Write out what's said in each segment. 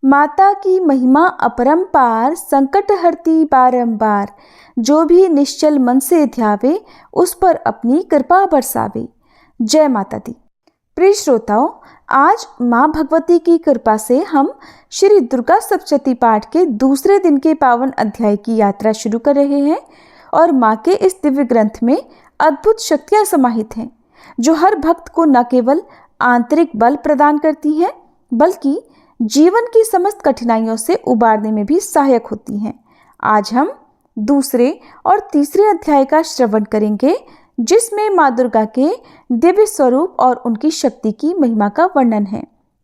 माता की महिमा अपरंपार, संकट हरती बारंबार। जो भी निश्चल मन से ध्यावे, उस पर अपनी कृपा बरसावे। जय माता दी। प्रिय श्रोताओं, आज माँ भगवती की कृपा से हम श्री दुर्गा सप्तशती पाठ के दूसरे दिन के पावन अध्याय की यात्रा शुरू कर रहे हैं। और माँ के इस दिव्य ग्रंथ में अद्भुत शक्तियाँ समाहित हैं, जो हर भक्त को न केवल आंतरिक बल प्रदान करती हैं, बल्कि जीवन की समस्त कठिनाइयों से उबारने में भी सहायक होती हैं। आज हम दूसरे और तीसरे अध्याय का श्रवण करेंगे, जिसमें माँ दुर्गा के दिव्य स्वरूप और उनकी शक्ति की महिमा का वर्णन है।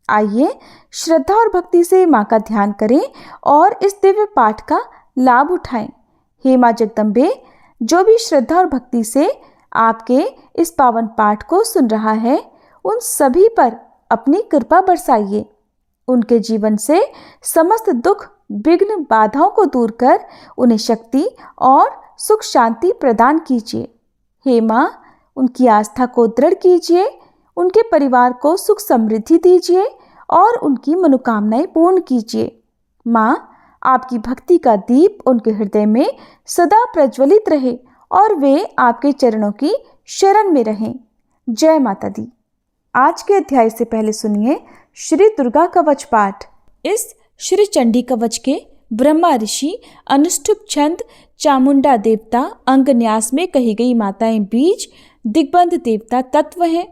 आइए श्रद्धा और भक्ति से माँ का ध्यान करें और इस दिव्य पाठ का लाभ उठाएं। हे माँ जगदम्बे, जो भी श्रद्धा और भक्ति से आपके इस पावन पाठ को सुन रहा है, उन सभी पर अपनी कृपा बरसाइए। उनके जीवन से समस्त दुख, विघ्न, बाधाओं को दूर कर उन्हें शक्ति और सुख शांति प्रदान कीजिए। हे माँ, उनकी आस्था को दृढ़ कीजिए, उनके परिवार को सुख समृद्धि दीजिए और उनकी मनोकामनाएं पूर्ण कीजिए। माँ, आपकी भक्ति का दीप उनके हृदय में सदा प्रज्वलित रहे और वे आपके चरणों की शरण में रहें। जय माता दी। आज के अध्याय से पहले सुनिए श्री दुर्गा कवच पाठ। इस श्री चंडी कवच के ब्रह्मा ऋषि, अनुष्टुप छंद, चामुंडा देवता, अंग न्यास में कही गई माताएं बीज, दिग्बंध देवता तत्व हैं।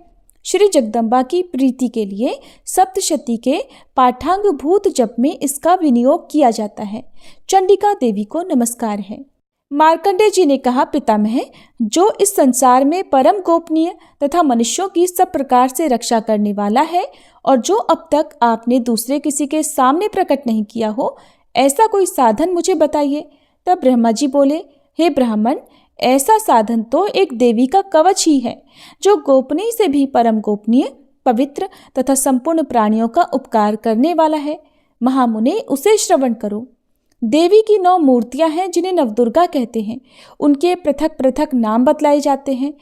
श्री जगदम्बा की प्रीति के लिए सप्तशती के पाठांग भूत जप में इसका विनियोग किया जाता है। चंडिका देवी को नमस्कार है। मार्कंडेय जी ने कहा, पितामह, जो इस संसार में परम गोपनीय तथा मनुष्यों की सब प्रकार से रक्षा करने वाला है और जो अब तक आपने दूसरे किसी के सामने प्रकट नहीं किया हो, ऐसा कोई साधन मुझे बताइए। तब ब्रह्मा जी बोले, हे ब्राह्मण, ऐसा साधन तो एक देवी का कवच ही है, जो गोपनीय से भी परम गोपनीय, पवित्र तथा संपूर्ण प्राणियों का उपकार करने वाला है। महामुने, उसे श्रवण करो। देवी की 9 मूर्तियां हैं, जिन्हें नवदुर्गा कहते हैं। उनके पृथक पृथक नाम बतलाए जाते हैं।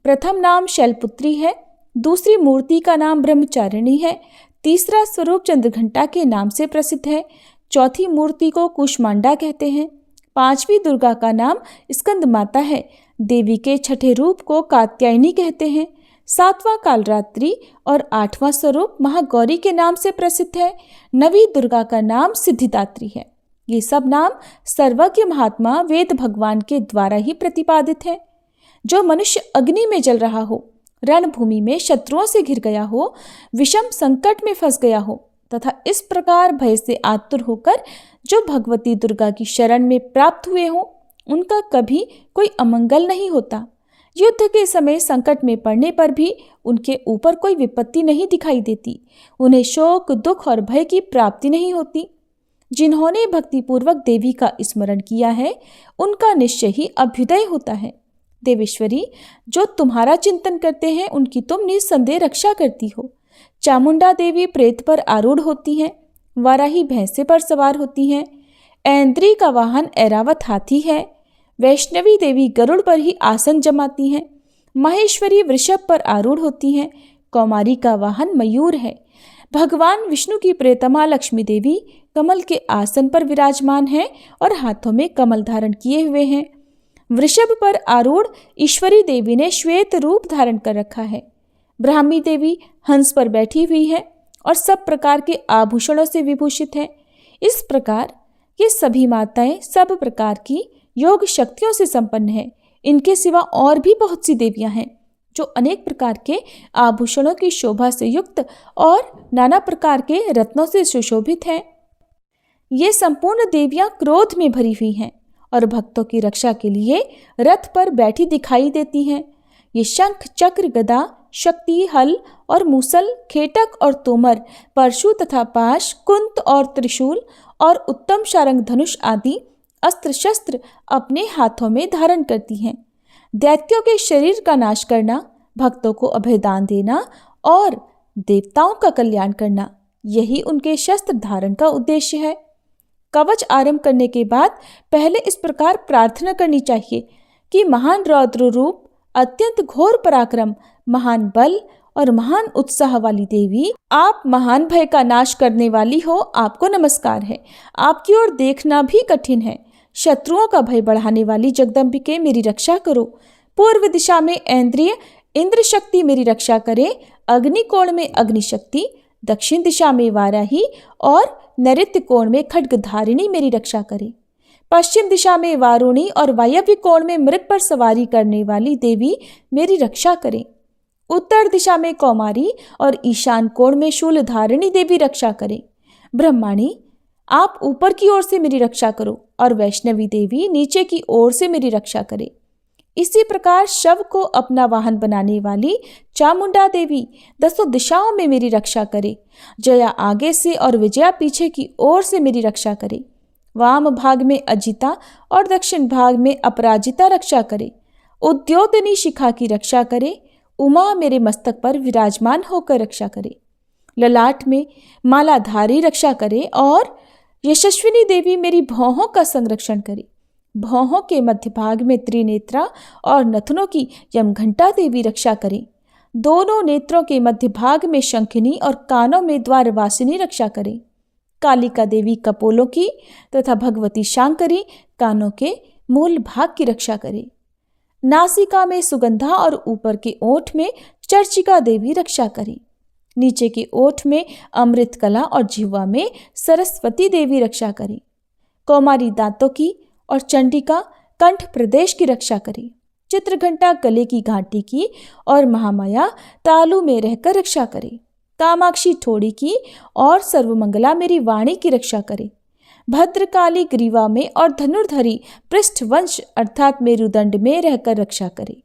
प्रथम नाम शैलपुत्री है, दूसरी मूर्ति का नाम ब्रह्मचारिणी है, तीसरा स्वरूप चंद्रघंटा के नाम से प्रसिद्ध है, चौथी मूर्ति को कुष्मांडा कहते हैं, पांचवी दुर्गा का नाम स्कंद माता है, देवी के छठे रूप को कात्यायनी कहते हैं, सातवां कालरात्रि और आठवां स्वरूप महागौरी के नाम से प्रसिद्ध है, नवी दुर्गा का नाम सिद्धिदात्री है। ये सब नाम सर्वज्ञ महात्मा वेद भगवान के द्वारा ही प्रतिपादित है। जो मनुष्य अग्नि में जल रहा हो, रणभूमि में शत्रुओं से घिर गया हो, विषम संकट में फंस गया हो तथा इस प्रकार भय से आतुर होकर जो भगवती दुर्गा की शरण में प्राप्त हुए हो, उनका कभी कोई अमंगल नहीं होता। युद्ध के समय संकट में पड़ने पर भी उनके ऊपर कोई विपत्ति नहीं दिखाई देती। उन्हें शोक, दुख और भय की प्राप्ति नहीं होती। जिन्होंने भक्तिपूर्वक देवी का स्मरण किया है, उनका निश्चय ही अभ्युदय होता है। देवेश्वरी, जो तुम्हारा चिंतन करते हैं, उनकी तुम निस्संदेह रक्षा करती हो। चामुंडा देवी प्रेत पर आरूढ़ होती हैं, वाराही भैंसे पर सवार होती हैं, ऐन्द्री का वाहन ऐरावत हाथी है, वैष्णवी देवी गरुड़ पर ही आसन जमाती हैं, महेश्वरी वृषभ पर आरूढ़ होती हैं, कौमारी का वाहन मयूर है। भगवान विष्णु की प्रियतमा लक्ष्मी देवी कमल के आसन पर विराजमान है और हाथों में कमल धारण किए हुए हैं। वृषभ पर आरूढ़ ईश्वरी देवी ने श्वेत रूप धारण कर रखा है। ब्राह्मी देवी हंस पर बैठी हुई है और सब प्रकार के आभूषणों से विभूषित है। इस प्रकार ये सभी माताएं सब प्रकार की योग शक्तियों से संपन्न है। इनके सिवा और भी बहुत सी देवियां हैं, जो अनेक प्रकार के आभूषणों की शोभा से युक्त और नाना प्रकार के रत्नों से सुशोभित हैं। ये संपूर्ण देवियां क्रोध में भरी हुई हैं और भक्तों की रक्षा के लिए रथ पर बैठी दिखाई देती हैं। ये शंख, चक्र, गदा, शक्ति, हल और मूसल, खेटक और तोमर, परशु तथा पाश, कुंत और त्रिशूल और उत्तम शारंग धनुष आदि अस्त्र शस्त्र अपने हाथों में धारण करती हैं। दैत्यों के शरीर का नाश करना, भक्तों को अभयदान देना और देवताओं का कल्याण करना, यही उनके शस्त्र धारण का उद्देश्य है। कवच आरंभ करने के बाद पहले इस प्रकार प्रार्थना करनी चाहिए कि महान रौद्र रूप, अत्यंत घोर पराक्रम, महान बल और महान उत्साह वाली देवी, आप महान भय का नाश करने वाली हो, आपको नमस्कार है। आपकी ओर देखना भी कठिन है। शत्रुओं का भय बढ़ाने वाली जगदम्बिके, मेरी रक्षा करो। पूर्व दिशा में ऐन्द्रिय इंद्र शक्ति मेरी रक्षा करे। अग्निकोण में अग्नि शक्ति, दक्षिण दिशा में वाराही और नैऋत्य कोण में खड्गधारिणी मेरी रक्षा करे। पश्चिम दिशा में वारुणी और वायव्य कोण में मृग पर सवारी करने वाली देवी मेरी रक्षा करें। उत्तर दिशा में कौमारी और ईशान कोण में शूलधारिणी देवी रक्षा करें। ब्रह्माणी, आप ऊपर की ओर से मेरी रक्षा करो और वैष्णवी देवी नीचे की ओर से मेरी रक्षा करे। इसी प्रकार शव को अपना वाहन बनाने वाली चामुंडा देवी 10 दिशाओं में मेरी रक्षा करे। जया आगे से और विजया पीछे की ओर से मेरी रक्षा करे। वाम भाग में अजिता और दक्षिण भाग में अपराजिता रक्षा करे। उद्योतनी शिखा की रक्षा करे। उमा मेरे मस्तक पर विराजमान होकर रक्षा करे। ललाट में मालाधारी रक्षा करे और यशस्विनी देवी मेरी भौहों का संरक्षण करे। भौहों के मध्य भाग में त्रिनेत्रा और नथनों की यमघंटा देवी रक्षा करे। दोनों नेत्रों के मध्य भाग में शंखिनी और कानों में द्वारवासिनी रक्षा करे। कालिका देवी कपोलों की तथा भगवती शांकरी कानों के मूल भाग की रक्षा करे। नासिका में सुगंधा और ऊपर के ओठ में चर्चिका देवी रक्षा करे। नीचे के ओठ में अमृत कला और जिह्वा में सरस्वती देवी रक्षा करे। कौमारी दांतों की और चंडिका कंठ प्रदेश की रक्षा करे। चित्रघंटा गले की घाटी की और महामाया तालु में रहकर रक्षा करे। कामाक्षी ठोड़ी की और सर्वमंगला मेरी वाणी की रक्षा करे। भद्रकाली ग्रीवा में और धनुर्धरी पृष्ठवंश अर्थात मेरुदंड में रहकर रक्षा करे।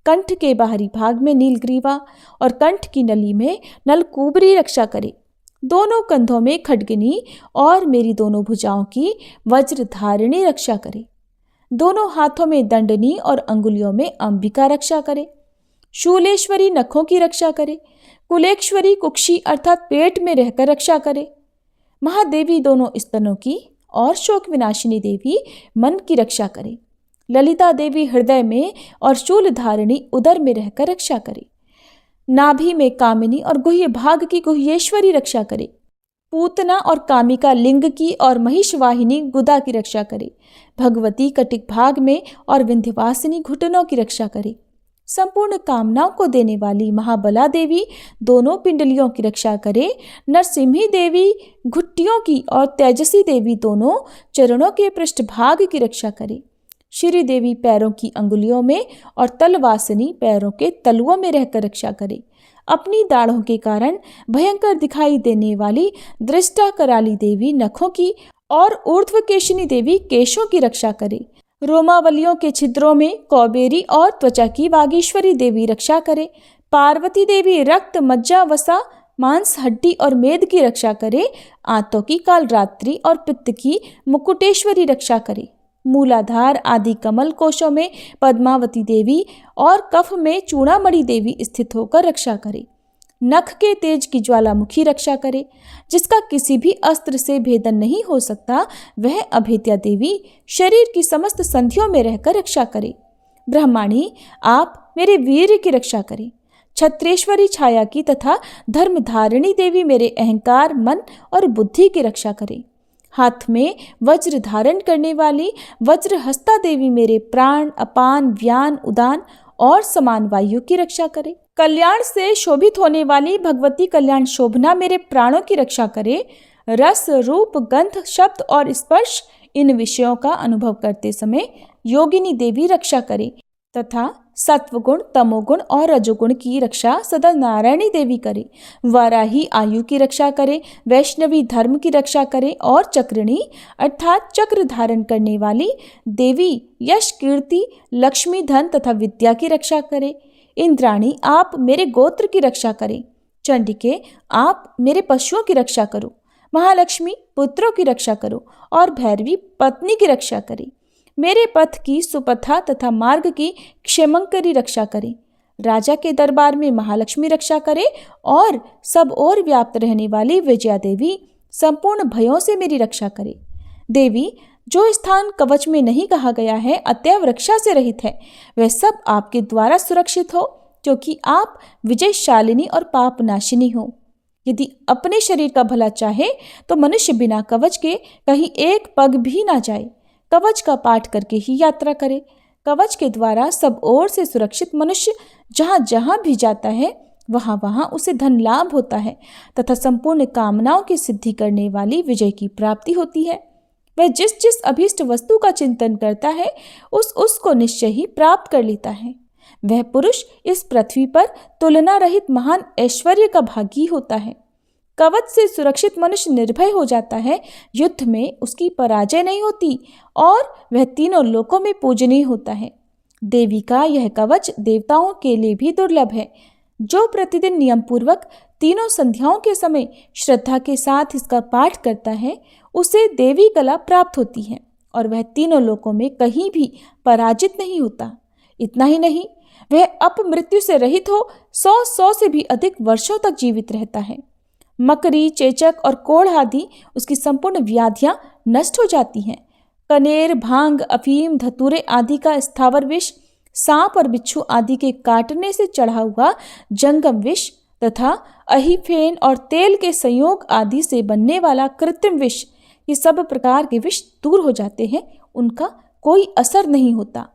कंठ के बाहरी भाग में नीलग्रीवा और कंठ की नली में नलकूबरी रक्षा करे। दोनों कंधों में खड्गिनी और मेरी दोनों भुजाओं की वज्रधारिणी रक्षा करे। दोनों हाथों में दंडनी और अंगुलियों में अंबिका रक्षा करे। शूलेश्वरी नखों की रक्षा करे। कुलेश्वरी कुक्षी अर्थात पेट में रहकर रक्षा करे। महादेवी दोनों स्तनों की और शोक विनाशिनी देवी मन की रक्षा करे। ललिता देवी हृदय में और शूलधारिणी उदर में रहकर रक्षा करे। नाभि में कामिनी और गुह्य भाग की गुह्येश्वरी रक्षा करे। पूतना और कामिका लिंग की और महिषवाहिनी गुदा की रक्षा करे। भगवती कटिक भाग में और विंध्यवासिनी घुटनों की रक्षा करे। संपूर्ण कामनाओं को देने वाली महाबला देवी दोनों पिंडलियों की रक्षा करे। नरसिम्ही देवी घुट्टियों की और तेजसी देवी दोनों चरणों के पृष्ठभाग की रक्षा करे। श्री देवी पैरों की अंगुलियों में और तलवासिनी पैरों के तलुओं में रहकर रक्षा करे। अपनी दाढ़ों के कारण भयंकर दिखाई देने वाली दृष्टा कराली देवी नखों की और ऊर्ध्वकेशिनी देवी केशों की रक्षा करे। रोमावलियों के छिद्रों में कौबेरी और त्वचा की वागीश्वरी देवी रक्षा करे। पार्वती देवी रक्त मज्जा वसा मांस हड्डी और मेद की रक्षा करे। आंतों की कालरात्रि और पित्त की मुकुटेश्वरी रक्षा करे। मूलाधार आदि कमल कोशों में पद्मावती देवी और कफ में चूड़ामणि देवी स्थित होकर रक्षा करे। नख के तेज की ज्वालामुखी रक्षा करे। जिसका किसी भी अस्त्र से भेदन नहीं हो सकता, वह अभेद्या देवी शरीर की समस्त संधियों में रहकर रक्षा करे। ब्रह्माणी, आप मेरे वीर्य की रक्षा करें। छत्रेश्वरी छाया की तथा धर्मधारिणी देवी मेरे अहंकार, मन और बुद्धि की रक्षा करें। हाथ में वज्र धारण करने वाली वज्रहस्ता देवी मेरे प्राण, अपान, व्यान, उदान और समान वायु की रक्षा करे। कल्याण से शोभित होने वाली भगवती कल्याण शोभना मेरे प्राणों की रक्षा करे। रस, रूप, गंध, शब्द और स्पर्श इन विषयों का अनुभव करते समय योगिनी देवी रक्षा करे तथा सत्वगुण, तमोगुण और रजोगुण की रक्षा सदा नारायणी देवी करे। वाराही आयु की रक्षा करे, वैष्णवी धर्म की रक्षा करे और चक्रिणी अर्थात चक्र धारण करने वाली देवी यश, कीर्ति, लक्ष्मी, धन तथा विद्या की रक्षा करे। इंद्राणी, आप मेरे गोत्र की रक्षा करें। चंडिके, आप मेरे पशुओं की रक्षा करो। महालक्ष्मी, पुत्रों की रक्षा करो और भैरवी पत्नी की रक्षा करे। मेरे पथ की सुपथा तथा मार्ग की क्षेमंकरी रक्षा करे। राजा के दरबार में महालक्ष्मी रक्षा करे और सब ओर व्याप्त रहने वाली विजया देवी संपूर्ण भयों से मेरी रक्षा करे। देवी, जो स्थान कवच में नहीं कहा गया है, अतएव रक्षा से रहित है, वह सब आपके द्वारा सुरक्षित हो। क्योंकि आप विजयशालिनी और पापनाशिनी हो। यदि अपने शरीर का भला चाहे तो मनुष्य बिना कवच के कहीं एक पग भी ना जाए, कवच का पाठ करके ही यात्रा करे। कवच के द्वारा सब ओर से सुरक्षित मनुष्य जहाँ जहाँ भी जाता है वहाँ वहाँ उसे धन लाभ होता है तथा संपूर्ण कामनाओं की सिद्धि करने वाली विजय की प्राप्ति होती है। वह जिस जिस अभीष्ट वस्तु का चिंतन करता है उसको निश्चय ही प्राप्त कर लेता है। वह पुरुष इस पृथ्वी पर तुलना रहित महान ऐश्वर्य का भागी होता है। कवच से सुरक्षित मनुष्य निर्भय हो जाता है, युद्ध में उसकी पराजय नहीं होती और वह तीनों लोकों में पूजनीय होता है। देवी का यह कवच देवताओं के लिए भी दुर्लभ है। जो प्रतिदिन नियम पूर्वक तीनों संध्याओं के समय श्रद्धा के साथ इसका पाठ करता है उसे देवी कला प्राप्त होती है और वह तीनों लोकों में कहीं भी पराजित नहीं होता। इतना ही नहीं, वह अपमृत्यु से रहित हो 100 से भी अधिक वर्षों तक जीवित रहता है। मकरी, चेचक और कोढ़ आदि उसकी संपूर्ण व्याधियां नष्ट हो जाती हैं। कनेर, भांग, अफीम, धतूरे आदि का स्थावर विष, सांप और बिच्छू आदि के काटने से चढ़ा हुआ जंगम विष तथा अहिफेन और तेल के संयोग आदि से बनने वाला कृत्रिम विष, ये सब प्रकार के विष दूर हो जाते हैं, उनका कोई असर नहीं होता।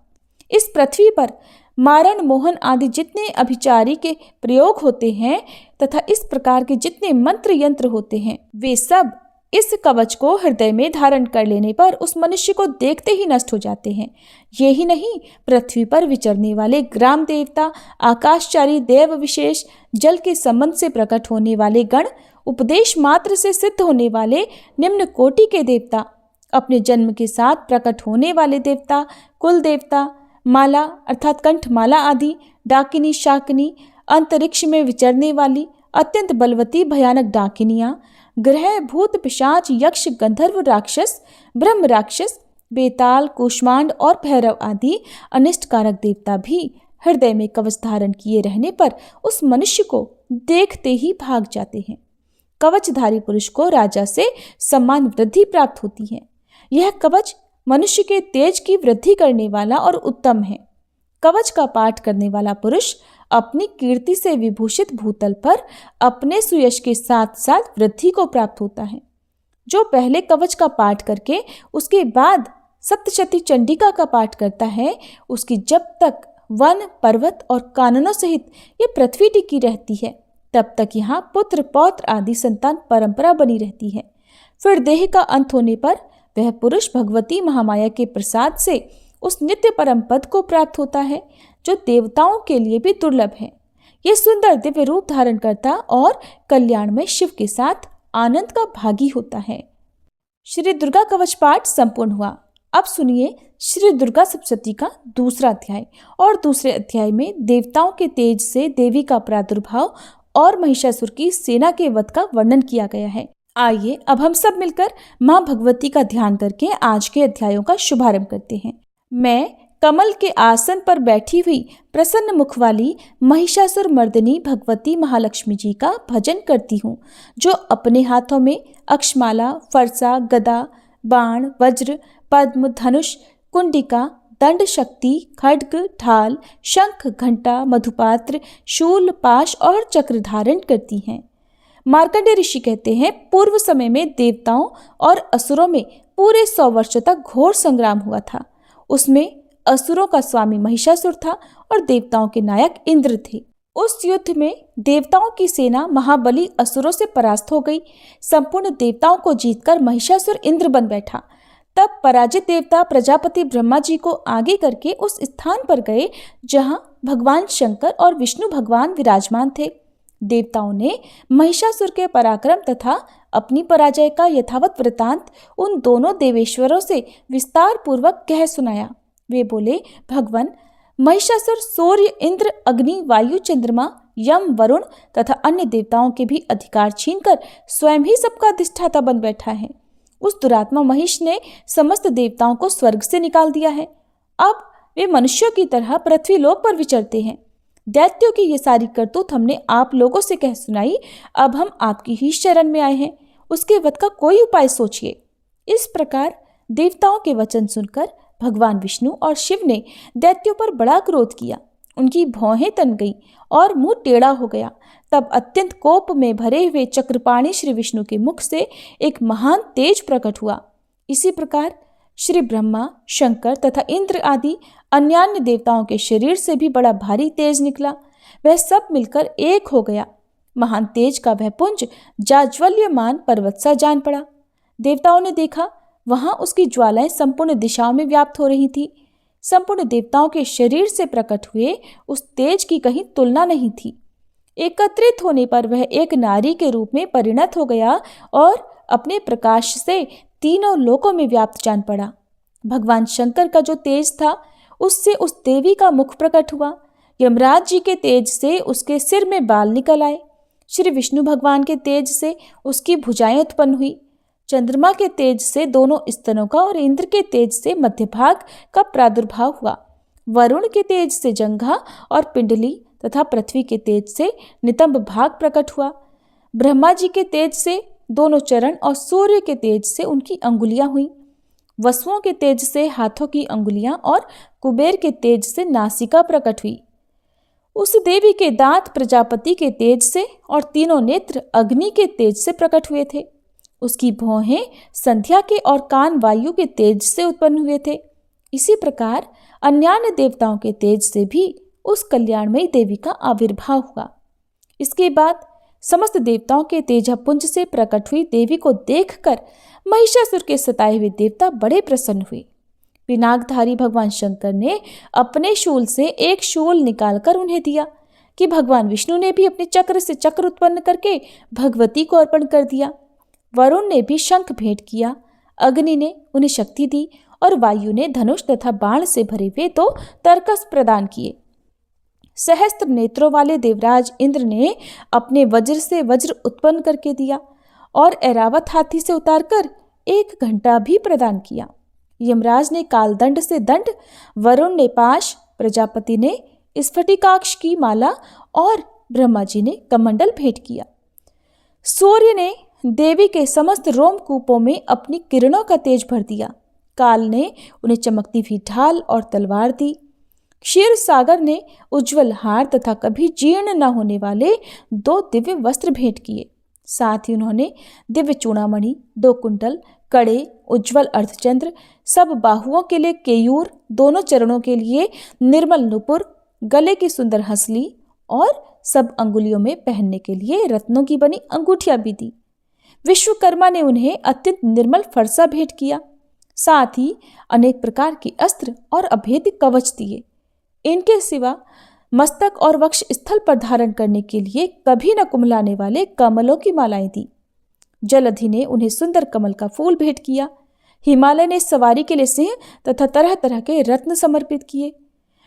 इस पृथ्वी पर मारण, मोहन आदि जितने अभिचारी के प्रयोग होते हैं तथा इस प्रकार के जितने मंत्र यंत्र होते हैं वे सब इस कवच को हृदय में धारण कर लेने पर उस मनुष्य को देखते ही नष्ट हो जाते हैं। ये ही नहीं, पृथ्वी पर विचरने वाले ग्राम देवता, आकाशचारी देव विशेष, जल के संबंध से प्रकट होने वाले गण, उपदेश मात्र से सिद्ध होने वाले निम्न कोटि के देवता, अपने जन्म के साथ प्रकट होने वाले देवता, कुल देवता, माला अर्थात कंठमाला आदि, डाकिनी, शाकिनी, अंतरिक्ष में विचरने वाली अत्यंत बलवती भयानक डाकिनियां, ग्रह, भूत, पिशाच, यक्ष, गंधर्व, राक्षस, ब्रह्म राक्षस, बेताल, कूष्मांड और भैरव आदि अनिष्टकारक देवता भी हृदय में कवच धारण किए रहने पर उस मनुष्य को देखते ही भाग जाते हैं। कवचधारी पुरुष को राजा से सम्मान वृद्धि प्राप्त होती है। यह कवच मनुष्य के तेज की वृद्धि करने वाला और उत्तम है। कवच का पाठ करने वाला पुरुष अपनी कीर्ति से विभूषित भूतल पर अपने सुयश के साथ साथ वृद्धि को प्राप्त होता है। जो पहले कवच का पाठ करके उसके बाद सप्तशती चंडिका का पाठ करता है, उसकी जब तक वन, पर्वत और काननों सहित ये पृथ्वी टिकी रहती है तब तक यहाँ पुत्र, पौत्र आदि संतान परंपरा बनी रहती है। फिर देह का अंत होने पर वह पुरुष भगवती महामाया के प्रसाद से उस नित्य परम पद को प्राप्त होता है जो देवताओं के लिए भी दुर्लभ है। ये सुंदर दिव्य रूप धारण करता और कल्याण में शिव के साथ आनंद का भागी होता है। श्री दुर्गा कवच पाठ संपूर्ण हुआ। अब सुनिए श्री दुर्गा सप्तशती का दूसरा अध्याय। और दूसरे अध्याय में देवताओं के तेज से देवी का प्रादुर्भाव और महिषासुर की सेना के वध का वर्णन किया गया है। आइए अब हम सब मिलकर माँ भगवती का ध्यान करके आज के अध्यायों का शुभारंभ करते हैं। मैं कमल के आसन पर बैठी हुई प्रसन्न मुख वाली महिषासुर मर्दिनी भगवती महालक्ष्मी जी का भजन करती हूँ, जो अपने हाथों में अक्षमाला, फरसा, गदा, बाण, वज्र, पद्म, धनुष, कुंडिका, दंड शक्ति, खड्ग, ढाल, शंख, घंटा, मधुपात्र, शूल, पाश और चक्र धारण करती हैं। मार्कंडेय ऋषि कहते हैं, पूर्व समय में देवताओं और असुरों में पूरे 100 वर्षों तक घोर संग्राम हुआ था। उसमें असुरों का स्वामी महिषासुर था और देवताओं के नायक इंद्र थे। उस युद्ध में देवताओं की सेना महाबली असुरों से परास्त हो गई। संपूर्ण देवताओं को जीतकर महिषासुर इंद्र बन बैठा। तब पराजित देवता प्रजापति ब्रह्मा जी को आगे करके उस स्थान पर गए जहां भगवान शंकर और विष्णु भगवान विराजमान थे। देवताओं ने महिषासुर के पराक्रम तथा अपनी पराजय का यथावत वृतांत उन दोनों देवेश्वरों से विस्तार पूर्वक कह सुनाया। वे बोले, भगवान, महिषासुर सूर्य, इंद्र, अग्नि, वायु, चंद्रमा, यम, वरुण तथा अन्य देवताओं के भी अधिकार छीनकर स्वयं ही सबका अधिष्ठाता बन बैठा है। उस दुरात्मा महिष ने समस्त देवताओं को स्वर्ग से निकाल दिया है। अब वे मनुष्यों की तरह पृथ्वी लोक पर विचरते हैं। दैत्यों की ये सारी करतूत हमने आप लोगों से कह सुनाई। अब हम आपकी ही शरण में आए हैं, उसके वध का कोई उपाय सोचिए। इस प्रकार देवताओं के वचन सुनकर भगवान विष्णु और शिव ने दैत्यों पर बड़ा क्रोध किया। उनकी भौहें तन गई और मुंह टेढ़ा हो गया। तब अत्यंत कोप में भरे हुए चक्रपाणी श्री विष्णु के मुख से एक महान तेज प्रकट हुआ। इसी प्रकार श्री ब्रह्मा, शंकर तथा इंद्र आदि अन्यान्य देवताओं के शरीर से भी बड़ा भारी तेज निकला। वह सब मिलकर एक हो गया। महान तेज का वह पुंज जाज्वल्यमान पर्वत सा जान पड़ा। देवताओं ने देखा, वहां उसकी ज्वालाएं संपूर्ण दिशाओं में व्याप्त हो रही थी। संपूर्ण देवताओं के शरीर से प्रकट हुए उस तेज की कहीं तुलना नहीं थी। एकत्रित होने पर वह एक नारी के रूप में परिणत हो गया और अपने प्रकाश से तीनों लोकों में व्याप्त जान पड़ा। भगवान शंकर का जो तेज था, उससे उस देवी का मुख प्रकट हुआ। यमराज जी के तेज से उसके सिर में बाल निकल आए। श्री विष्णु भगवान के तेज से उसकी भुजाएं उत्पन्न हुई। चंद्रमा के तेज से दोनों स्तनों का और इंद्र के तेज से मध्य भाग का प्रादुर्भाव हुआ। वरुण के तेज से जंघा और पिंडली तथा पृथ्वी के तेज से नितंब भाग प्रकट हुआ। ब्रह्मा जी के तेज से दोनों चरण और सूर्य के तेज से उनकी अंगुलियां हुई। वसुओं के तेज से हाथों की अंगुलियां और कुबेर के तेज से नासिका प्रकट हुई। उस देवी के दांत प्रजापति के तेज से और तीनों नेत्र अग्नि के तेज से प्रकट हुए थे। उसकी भौहें संध्या के और कान वायु के तेज से उत्पन्न हुए थे। इसी प्रकार अन्यान्य देवताओं के तेज से भी उस कल्याणमयी देवी का आविर्भाव हुआ। इसके बाद समस्त देवताओं के तेजपुंज से प्रकट हुई देवी को देखकर महिषासुर के सताए हुए देवता बड़े प्रसन्न हुए। पिनाकधारी भगवान शंकर ने अपने शूल से एक शूल निकालकर उन्हें दिया कि भगवान विष्णु ने भी अपने चक्र से चक्र उत्पन्न करके भगवती को अर्पण कर दिया। वरुण ने भी शंख भेंट किया। अग्नि ने उन्हें शक्ति दी और वायु ने धनुष तथा बाण से भरे हुए 2 तरकस प्रदान किए। सहस्त्र नेत्रों वाले देवराज इंद्र ने अपने वज्र से वज्र उत्पन्न करके दिया और ऐरावत हाथी से उतारकर 1 घंटा भी प्रदान किया। यमराज ने कालदंड से दंड, वरुण ने पाश, प्रजापति ने स्फटिकाक्ष की माला और ब्रह्मा जी ने कमंडल भेंट किया। सूर्य ने देवी के समस्त रोमकूपों में अपनी किरणों का तेज भर दिया। काल ने उन्हें चमकती हुई ढाल और तलवार दी। क्षीर सागर ने उज्जवल हार तथा कभी जीर्ण न होने वाले 2 दिव्य वस्त्र भेंट किए। साथ ही उन्होंने दिव्य चूड़ामणि, 2 कुंडल, कड़े, उज्जवल अर्धचंद्र, सब बाहुओं के लिए केयूर, दोनों चरणों के लिए निर्मल नुपुर, गले की सुंदर हंसली और सब अंगुलियों में पहनने के लिए रत्नों की बनी अंगूठियां भी दी। विश्वकर्मा ने उन्हें अत्यंत निर्मल फरसा भेंट किया। साथ ही अनेक प्रकार के अस्त्र और अभेद्य कवच दिए। इनके सिवा मस्तक और वक्ष स्थल पर धारण करने के लिए कभी न कुमलाने वाले कमलों की मालाएं दी। जलधि ने उन्हें सुंदर कमल का फूल भेंट किया। हिमालय ने सवारी के लिए सिंह तथा तरह तरह के रत्न समर्पित किए।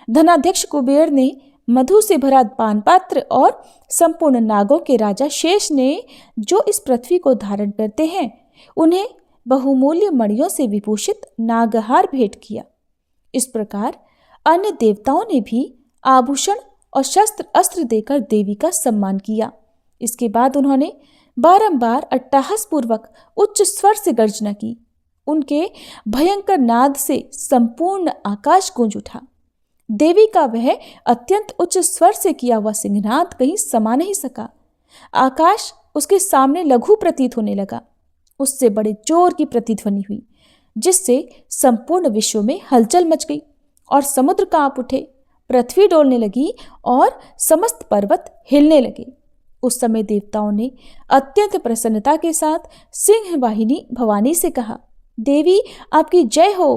धनाध्यक्ष कुबेर ने मधु से भरा पान पात्र और संपूर्ण नागों के राजा शेष ने, जो इस पृथ्वी को धारण करते हैं, उन्हें बहुमूल्य मणियों से विभूषित नागहार भेंट किया। इस प्रकार अन्य देवताओं ने भी आभूषण और शस्त्र अस्त्र देकर देवी का सम्मान किया। इसके बाद उन्होंने बारंबार अट्टहास पूर्वक उच्च स्वर से गर्जना की। उनके भयंकर नाद से संपूर्ण आकाश गूंज उठा। देवी का वह अत्यंत उच्च स्वर से किया हुआ सिंहनाद कहीं समा नहीं सका। आकाश उसके सामने लघु प्रतीत होने लगा। उससे बड़े जोर की प्रतिध्वनि हुई, जिससे संपूर्ण विश्व में हलचल मच गई और समुद्र कांप उठे, पृथ्वी डोलने लगी और समस्त पर्वत हिलने लगे। उस समय देवताओं ने अत्यंत प्रसन्नता के साथ सिंह वाहिनी भवानी से कहा, देवी आपकी जय हो।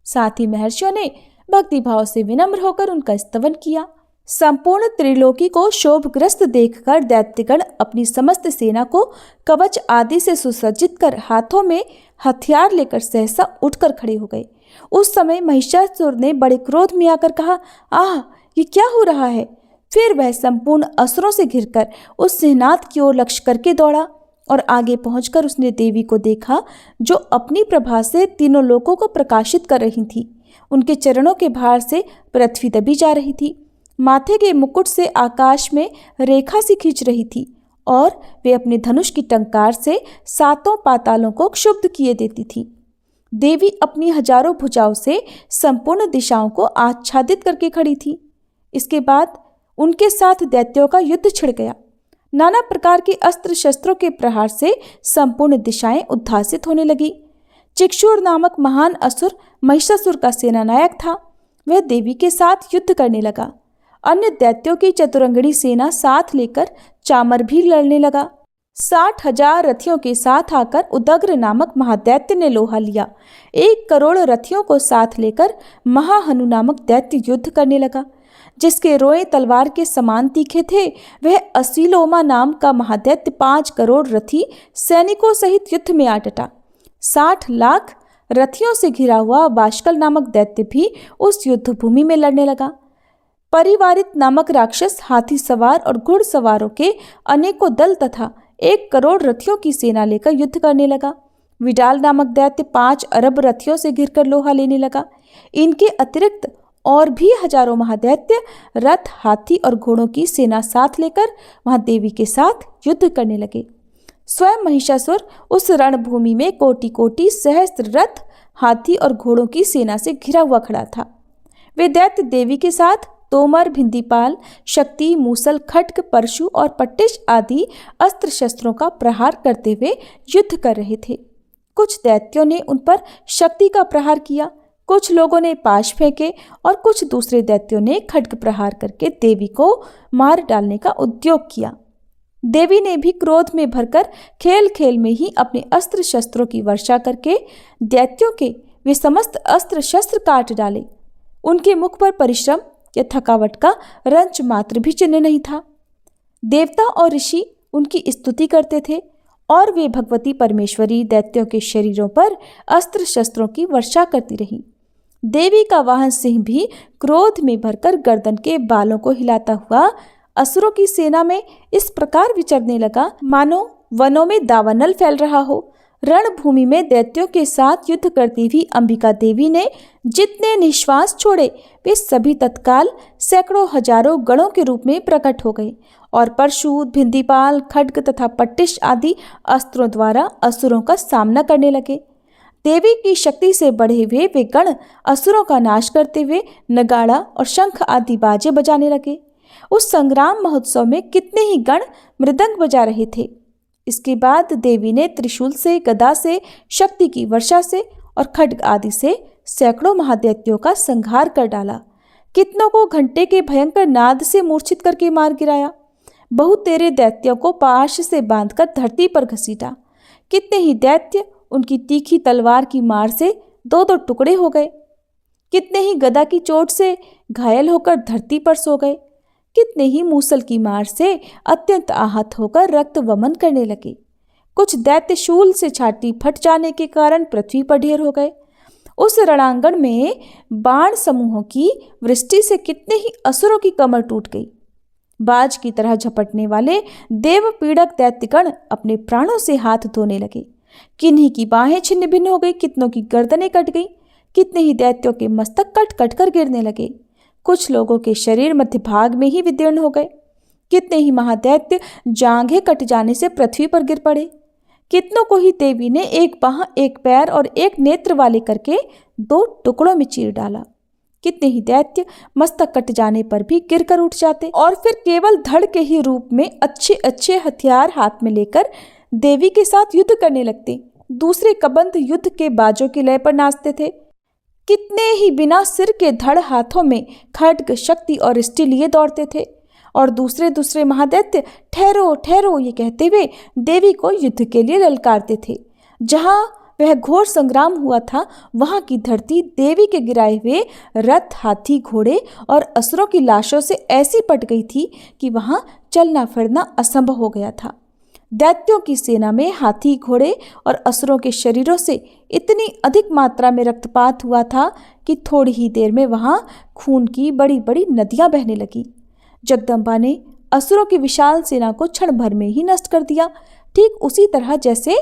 साथ ही महर्षियों ने भक्ति भाव से विनम्र होकर उनका स्तवन किया। संपूर्ण त्रिलोकी को शोभग्रस्त देखकर दैत्यगण अपनी समस्त सेना को कवच आदि से सुसज्जित कर हाथों में हथियार लेकर सहसा उठकर खड़े हो गए। उस समय महिषासुर ने बड़े क्रोध में आकर कहा, आह, ये क्या हो रहा है। फिर वह संपूर्ण असुरों से घिरकर उस सिंहनाद की ओर लक्ष्य करके दौड़ा और आगे पहुंचकर उसने देवी को देखा, जो अपनी प्रभा से तीनों लोकों को प्रकाशित कर रही थी। उनके चरणों के भार से पृथ्वी दबी जा रही थी। माथे के मुकुट से आकाश में रेखा सी खींच रही थी और वे अपने धनुष की टंकार से 7 पातालों को क्षुब्ध किए देती थी। देवी अपनी हजारों भुजाओं से संपूर्ण दिशाओं को आच्छादित करके खड़ी थी। इसके बाद उनके साथ दैत्यों का युद्ध छिड़ गया। नाना प्रकार के अस्त्र शस्त्रों के प्रहार से संपूर्ण दिशाएं उद्भासित होने लगी। चिक्षुर नामक महान असुर महिषासुर का सेनानायक था। वह देवी के साथ युद्ध करने लगा। अन्य दैत्यों की चतुरंगड़ी सेना साथ लेकर चामर भी लड़ने लगा। 60,000 रथियों के साथ आकर उदग्र नामक महादैत्य ने लोहा लिया। 1 करोड़ रथियों को साथ लेकर महाहनु नामक दैत्य युद्ध करने लगा, जिसके रोए तलवार के समान तीखे थे। वह असीलोमा नाम का महादैत्य 5 करोड़ रथी सैनिकों सहित युद्ध में आ डटा। 60 लाख रथियों से घिरा हुआ बाष्कल नामक दैत्य भी उस युद्ध भूमि में लड़ने लगा। परिवारित नामक राक्षस हाथी सवार और घुड़सवारों के अनेकों दल तथा 1 करोड़ रथियों की सेना लेकर युद्ध करने लगा। विडाल नामक दैत्य 5 अरब रथियों से घिरकर लोहा लेने लगा। इनके अतिरिक्त और भी हजारों महादैत्य रथ, हाथी और घोड़ों की सेना साथ लेकर वहां देवी के साथ युद्ध करने लगे। स्वयं महिषासुर उस रणभूमि में कोटि कोटि सहस्त्र रथ, हाथी और घोड़ों की सेना से घिरा हुआ खड़ा था। वे दैत्य देवी के साथ तोमर, भिंदीपाल, शक्ति, मूसल, खड्ग, परशु और पट्टिश आदि अस्त्र शस्त्रों का प्रहार करते हुए युद्ध कर रहे थे। कुछ दैत्यों ने उन पर शक्ति का प्रहार किया, कुछ लोगों ने पाश फेंके और कुछ दूसरे दैत्यों ने खड्ग प्रहार करके देवी को मार डालने का उद्योग किया। देवी ने भी क्रोध में भरकर खेल खेल में ही अपने अस्त्र शस्त्रों की वर्षा करके दैत्यों के वे समस्त अस्त्र शस्त्र काट डाले। उनके मुख पर परिश्रम या थकावट का रंच मात्र भी चिन्ह नहीं था। देवता और ऋषि उनकी स्तुति करते थे और वे भगवती परमेश्वरी दैत्यों के शरीरों पर अस्त्र शस्त्रों की वर्षा करती रही। देवी का वाहन सिंह भी क्रोध में भरकर गर्दन के बालों को हिलाता हुआ असुरों की सेना में इस प्रकार विचरने लगा मानो वनों में दावानल फैल रहा हो। रणभूमि में दैत्यों के साथ युद्ध करती हुई अंबिका देवी ने जितने निश्वास छोड़े वे सभी तत्काल सैकड़ों हजारों गणों के रूप में प्रकट हो गए और परशु, भिंदीपाल, खड्ग तथा पट्टिश आदि अस्त्रों द्वारा असुरों का सामना करने लगे। देवी की शक्ति से बढ़े हुए वे गण असुरों का नाश करते हुए नगाड़ा और शंख आदि बाजे बजाने लगे। उस संग्राम महोत्सव में कितने ही गण मृदंग बजा रहे थे। इसके बाद देवी ने त्रिशूल से, गदा से, शक्ति की वर्षा से और खड्ग आदि से सैकड़ों महादैत्यों का संहार कर डाला। कितनों को घंटे के भयंकर नाद से मूर्छित करके मार गिराया। बहुतेरे दैत्यों को पाश से बांधकर धरती पर घसीटा। कितने ही दैत्य उनकी तीखी तलवार की मार से 2-2 टुकड़े हो गए। कितने ही गदा की चोट से घायल होकर धरती पर सो गए। कितने ही मूसल की मार से अत्यंत आहत होकर रक्त वमन करने लगे। कुछ दैत्य शूल से छाती फट जाने के कारण पृथ्वी पर ढेर हो गए। उस रणांगण में बाण समूहों की वृष्टि से कितने ही असुरों की कमर टूट गई। बाज की तरह झपटने वाले देव पीड़क दैत्यगण अपने प्राणों से हाथ धोने लगे। किन्हीं की बाहें छिन्न भिन्न हो गई, कितनों की गर्दनें कट गई। कितने ही दैत्यों के मस्तक कट कट कर गिरने लगे। कुछ लोगों के शरीर मध्य भाग में ही विदीर्ण हो गए। कितने ही महादैत्य जांघें कट जाने से पृथ्वी पर गिर पड़े। कितनों को ही देवी ने 1 बाह, 1 पैर और 1 नेत्र वाले करके 2 टुकड़ों में चीर डाला। कितने ही दैत्य मस्तक कट जाने पर भी गिरकर उठ जाते और फिर केवल धड़ के ही रूप में अच्छे अच्छे हथियार हाथ में लेकर देवी के साथ युद्ध करने लगते। दूसरे कबंध युद्ध के बाजों की लय पर नाचते थे। कितने ही बिना सिर के धड़ हाथों में खड्ग, शक्ति और रिष्टि लिए दौड़ते थे और दूसरे महादैत्य ठहरो ठहरो ये कहते हुए देवी को युद्ध के लिए ललकारते थे। जहां वह घोर संग्राम हुआ था वहां की धरती देवी के गिराए हुए रथ, हाथी, घोड़े और असुरों की लाशों से ऐसी पट गई थी कि वहां चलना फिरना असंभव हो गया था। दैत्यों की सेना में हाथी, घोड़े और असुरों के शरीरों से इतनी अधिक मात्रा में रक्तपात हुआ था कि थोड़ी ही देर में वहां खून की बड़ी बड़ी नदियां बहने लगी। जगदम्बा ने असुरों की विशाल सेना को क्षण भर में ही नष्ट कर दिया, ठीक उसी तरह जैसे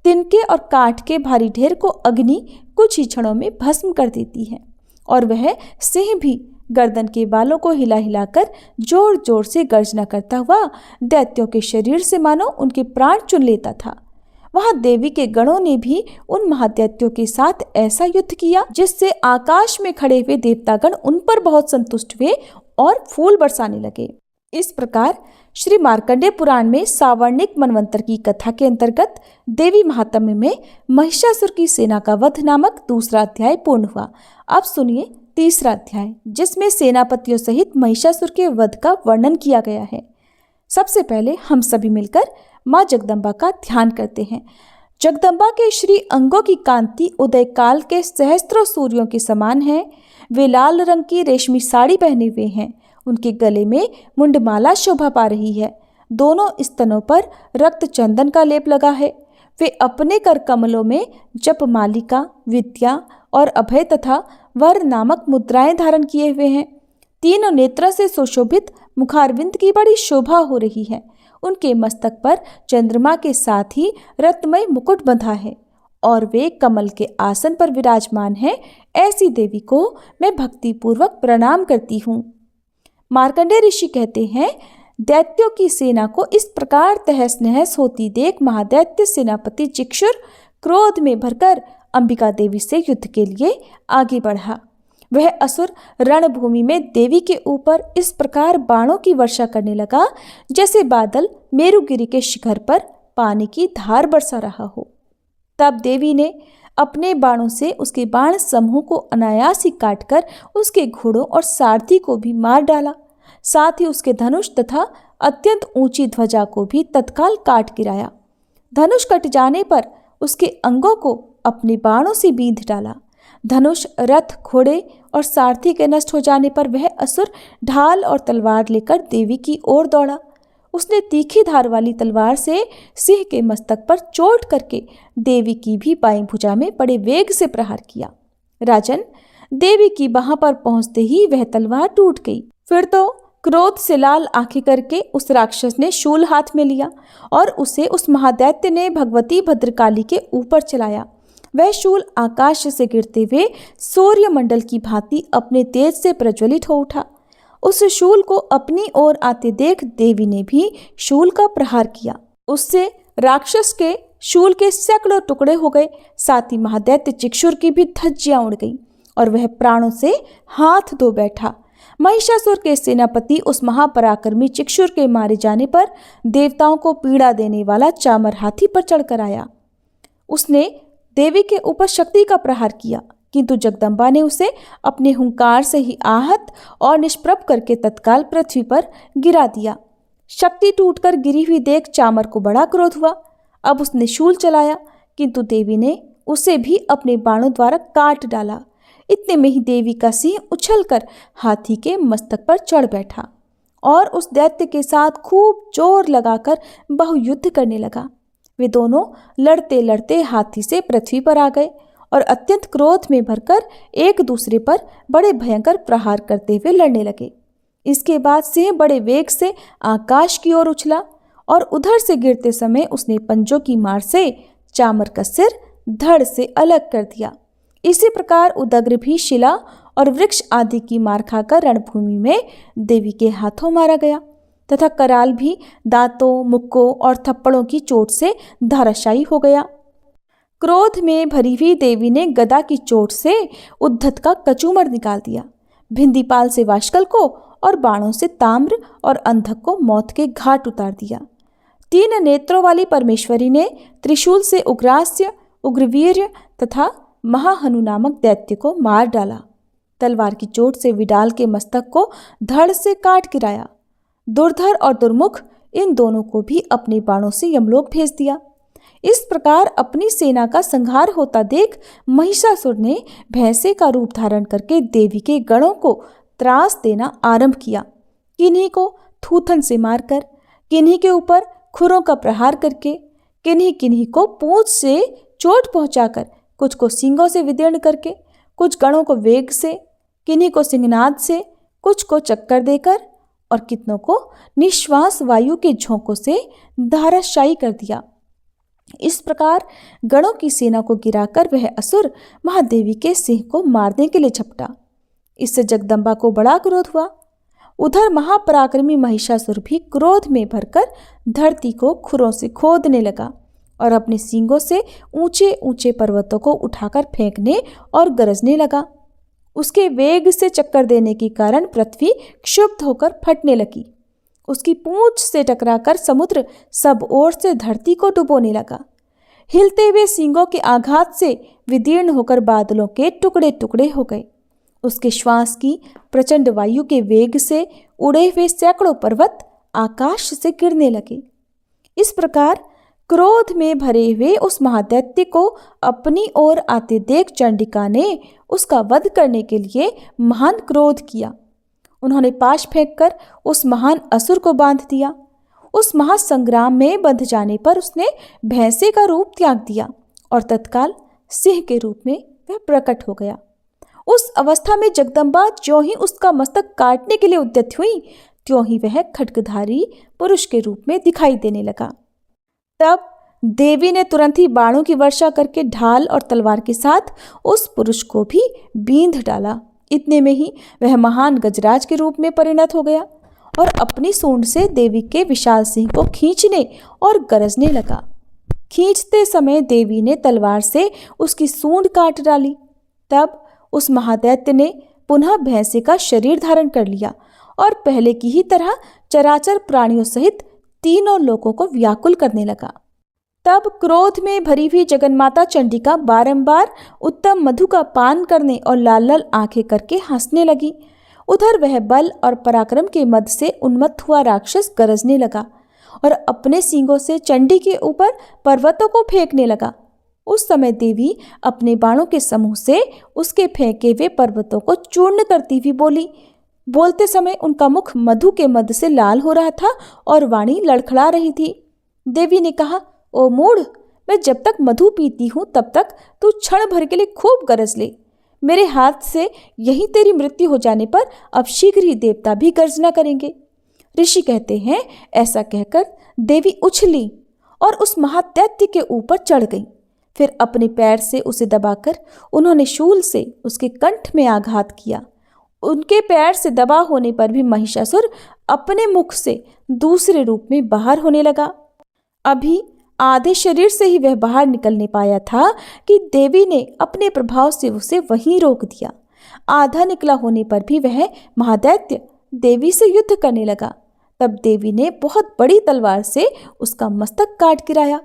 तिनके और काठ के भारी ढेर को अग्नि कुछ ही क्षणों में भस्म कर देती है। और वह सिंह भी गर्दन के बालों को हिला हिलाकर जोर जोर से गर्जना करता हुआ दैत्यों के शरीर से मानो उनके प्राण चुन लेता था। वहां देवी के गणों ने भी उन महादैत्यों के साथ ऐसा युद्ध किया जिससे आकाश में खड़े हुए देवतागण उन पर बहुत संतुष्ट हुए और फूल बरसाने लगे। इस प्रकार श्री मार्कंडेय पुराण में सावर्णिक मनवंतर की कथा के अंतर्गत देवी महात्म्य में महिषासुर की सेना का वध नामक दूसरा अध्याय पूर्ण हुआ। अब सुनिए तीसरा अध्याय, जिसमें सेनापतियों सहित महिषासुर के वध का वर्णन किया गया है। सबसे पहले हम सभी मिलकर माँ जगदम्बा का ध्यान करते हैं। जगदम्बा के श्री अंगों की कांति उदय काल के सहस्त्रों सूर्यों के समान है। वे लाल रंग की रेशमी साड़ी पहने हुए हैं। उनके गले में मुंडमाला शोभा पा रही है। दोनों स्तनों पर रक्त चंदन का लेप लगा है। वे अपने कर कमलों में जप मालिका, विद्या और अभय तथा वर नामक मुद्राएं धारण किए हुए हैं। तीनों नेत्रों से सुशोभित मुखारविंद की बड़ी शोभा हो रही है। उनके मस्तक पर चंद्रमा के साथ ही रत्नमय मुकुट बंधा है और वे कमल के आसन पर विराजमान है। ऐसी देवी को मैं भक्ति पूर्वक प्रणाम करती हूँ। मार्कंडेय ऋषि कहते हैं, दैत्यों की सेना को इस प्रकार तहस नहस होती देख महादैत्य सेनापति चिक्षुर क्रोध में भरकर अंबिका देवी से युद्ध के लिए आगे बढ़ा। वह असुर रणभूमि में देवी के ऊपर इस प्रकार बाणों की वर्षा करने लगा जैसे बादल मेरुगिरी के शिखर पर पानी की धार बरसा रहा हो। तब देवी ने अपने बाणों से उसके बाण समूह को अनायास ही काटकर उसके घोड़ों और सारथी को भी मार डाला। साथ ही उसके धनुष तथा अत्यंत ऊंची ध्वजा को भी तत्काल काट गिराया। धनुष कट जाने पर उसके अंगों को अपने बाणों से बींध डाला। धनुष, रथ, घोड़े और सारथी के नष्ट हो जाने पर वह असुर ढाल और तलवार लेकर देवी की ओर दौड़ा। उसने तीखी धार वाली तलवार से सिंह के मस्तक पर चोट करके देवी की भी बाईं भुजा में बड़े वेग से प्रहार किया। राजन, देवी की बाह पर पहुंचते ही वह तलवार टूट गई। फिर तो क्रोध से लाल आंखें करके उस राक्षस ने शूल हाथ में लिया और उसे उस महादैत्य ने भगवती भद्रकाली के ऊपर चलाया। वह शूल आकाश से गिरते हुए सूर्यमंडल की भांति अपने तेज से प्रज्वलित हो उठा। उस शूल को अपनी ओर आते देख देवी ने भी शूल का प्रहार किया। उससे राक्षस के शूल के सैकड़ों टुकड़े हो गए। साथ ही महादैत्य चिक्षुर की भी धज्जियां उड़ गईं और वह प्राणों से हाथ धो बैठा। महिषासुर के सेनापति उस महापराक्रमी चिक्षुर के मारे जाने पर देवताओं को पीड़ा देने वाला चामर हाथी पर चढ़कर आया। उसने देवी के ऊपर शक्ति का प्रहार किया, किंतु जगदम्बा ने उसे अपने हुंकार से ही आहत और निष्प्रभ करके तत्काल पृथ्वी पर गिरा दिया। शक्ति टूटकर गिरी हुई देख चामर को बड़ा क्रोध हुआ। अब उसने शूल चलाया, किंतु देवी ने उसे भी अपने बाणों द्वारा काट डाला। इतने में ही देवी का सिंह उछलकर हाथी के मस्तक पर चढ़ बैठा और उस दैत्य के साथ खूब जोर लगाकर बहुयुद्ध करने लगा। वे दोनों लड़ते लड़ते हाथी से पृथ्वी पर आ गए और अत्यंत क्रोध में भरकर एक दूसरे पर बड़े भयंकर प्रहार करते हुए लड़ने लगे। इसके बाद सिंह बड़े वेग से आकाश की ओर उछला और उधर से गिरते समय उसने पंजों की मार से चामर का सिर धड़ से अलग कर दिया। इसी प्रकार उदग्र भी शिला और वृक्ष आदि की मार खाकर रणभूमि में देवी के हाथों मारा गया तथा कराल भी दांतों, मुक्कों और थप्पड़ों की चोट से धराशायी हो गया। क्रोध में भरी हुई देवी ने गदा की चोट से उद्धत का कचूमर निकाल दिया। भिंदीपाल से वाशकल को और बाणों से ताम्र और अंधक को मौत के घाट उतार दिया। 3 नेत्रों वाली परमेश्वरी ने त्रिशूल से उग्रास्य, उग्रवीर्य तथा महाहनु नामक दैत्य को मार डाला। तलवार की चोट से विडाल के मस्तक को धड़ से काट गिराया। दुर्धर और दुर्मुख इन दोनों को भी अपने बाणों से यमलोक भेज दिया। इस प्रकार अपनी सेना का संहार होता देख महिषासुर ने भैंसे का रूप धारण करके देवी के गणों को त्रास देना आरंभ किया। किन्हीं को थूथन से मारकर, किन्हीं के ऊपर खुरों का प्रहार करके, किन्हीं किन्हीं को पूंछ से चोट पहुंचाकर, कुछ को सींगों से विदीर्ण करके, कुछ गणों को वेग से, किन्हीं को सिंहनाद से, कुछ को चक्कर देकर और कितनों को निश्वास वायु के झोंकों से धाराशायी कर दिया। इस प्रकार गणों की सेना को गिराकर वह असुर महादेवी के सिंह को मारने के लिए झपटा। इससे जगदम्बा को बड़ा क्रोध हुआ। उधर महापराक्रमी महिषासुर भी क्रोध में भरकर धरती को खुरों से खोदने लगा और अपने सींगों से ऊंचे ऊंचे पर्वतों को उठाकर फेंकने और गरजने लगा। उसके वेग से चक्कर देने के कारण पृथ्वी क्षुब्ध होकर फटने लगी। उसकी पूंछ से टकराकर समुद्र सब ओर से धरती को डुबोने लगा। हिलते हुए सींगों के आघात से विदीर्ण होकर बादलों के टुकड़े टुकड़े हो गए। उसके श्वास की प्रचंड वायु के वेग से उड़े हुए सैकड़ों पर्वत आकाश से गिरने लगे। इस प्रकार क्रोध में भरे हुए उस महादैत्य को अपनी ओर आते देख चंडिका ने उसका वध करने के लिए महान क्रोध किया। उन्होंने पाश फेंककर उस महान असुर को बांध दिया। उस महासंग्राम में बंध जाने पर उसने भैंसे का रूप त्याग दिया और तत्काल सिंह के रूप में वह प्रकट हो गया। उस अवस्था में जगदम्बा ज्यों ही उसका मस्तक काटने के लिए उद्यत हुई, त्यों ही वह खड्गधारी पुरुष के रूप में दिखाई देने लगा। तब देवी ने तुरंत ही बाणों की वर्षा करके ढाल और तलवार के साथ उस पुरुष को भी बींध डाला। इतने में ही वह महान गजराज के रूप में परिणत हो गया और अपनी सूंड से देवी के विशाल सिंह को खींचने और गरजने लगा। खींचते समय देवी ने तलवार से उसकी सूंड काट डाली। तब उस महादैत्य ने पुनः भैंसे का शरीर धारण कर लिया और पहले की ही तरह चराचर प्राणियों सहित तीनों लोगों को व्याकुल करने लगा। तब क्रोध में भरी हुई जगन्माता चंडिका बारंबार उत्तम मधु का पान करने और लाल लाल आंखें करके हंसने लगी। उधर वह बल और पराक्रम के मद से उन्मत्त हुआ राक्षस गरजने लगा और अपने सींगों से चंडी के ऊपर पर्वतों को फेंकने लगा। उस समय देवी अपने बाणों के समूह से उसके फेंके हुए पर्वतों को चूर्ण करती हुई बोली। बोलते समय उनका मुख मधु के मद से लाल हो रहा था और वाणी लड़खड़ा रही थी। देवी ने कहा, ओ मूढ़, मैं जब तक मधु पीती हूँ तब तक तू क्षण भर के लिए खूब गरज ले। मेरे हाथ से यही तेरी मृत्यु हो जाने पर अब शीघ्र ही देवता भी गर्जना करेंगे। ऋषि कहते हैं, ऐसा कहकर देवी उछली और उस महादैत्य के ऊपर चढ़ गई। फिर अपने पैर से उसे दबाकर उन्होंने शूल से उसके कंठ में आघात किया। उनके पैर से दबा होने पर भी महिषासुर अपने मुख से दूसरे रूप में बाहर होने लगा। अभी आधे शरीर से ही वह बाहर निकलने पाया था कि देवी ने अपने प्रभाव से उसे वहीं रोक दिया। आधा निकला होने पर भी वह महादैत्य देवी से युद्ध करने लगा। तब देवी ने बहुत बड़ी तलवार से उसका मस्तक काट गिराया।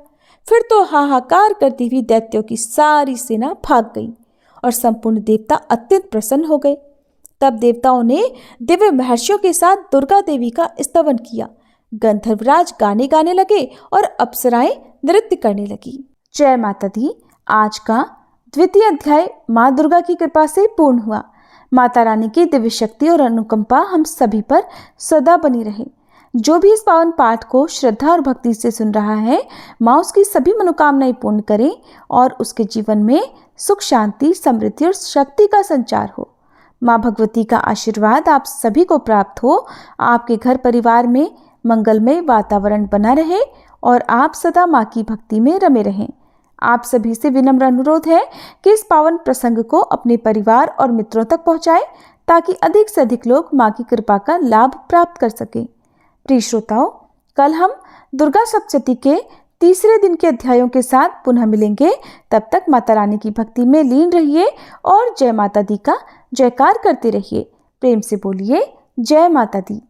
फिर तो हाहाकार करती हुई दैत्यों की सारी सेना भाग गई और संपूर्ण देवता अत्यंत प्रसन्न हो गए। तब देवताओं ने दिव्य महर्षियों के साथ दुर्गा देवी का स्तवन किया। गंधर्वराज गाने गाने लगे और अप्सराएं नृत्य करने लगी। जय माता दी। आज का द्वितीय अध्याय माँ दुर्गा की कृपा से पूर्ण हुआ। माता रानी की दिव्य शक्ति और अनुकंपा हम सभी पर सदा बनी रहे। जो भी इस पावन पाठ को श्रद्धा और भक्ति से सुन रहा है, माँ उसकी सभी मनोकामनाएं पूर्ण करें और उसके जीवन में सुख, शांति, समृद्धि और शक्ति का संचार हो। माँ भगवती का आशीर्वाद आप सभी को प्राप्त हो। आपके घर परिवार में मंगलमय वातावरण बना रहे और आप सदा माँ की भक्ति में रमे रहें। आप सभी से विनम्र अनुरोध है कि इस पावन प्रसंग को अपने परिवार और मित्रों तक पहुंचाएं ताकि अधिक से अधिक लोग माँ की कृपा का लाभ प्राप्त कर सकें। प्रिय श्रोताओं, कल हम दुर्गा सप्तशती के तीसरे दिन के अध्यायों के साथ पुनः मिलेंगे। तब तक माता रानी की भक्ति में लीन रहिए और जय माता दी का जयकार करते रहिए। प्रेम से बोलिए जय माता दी।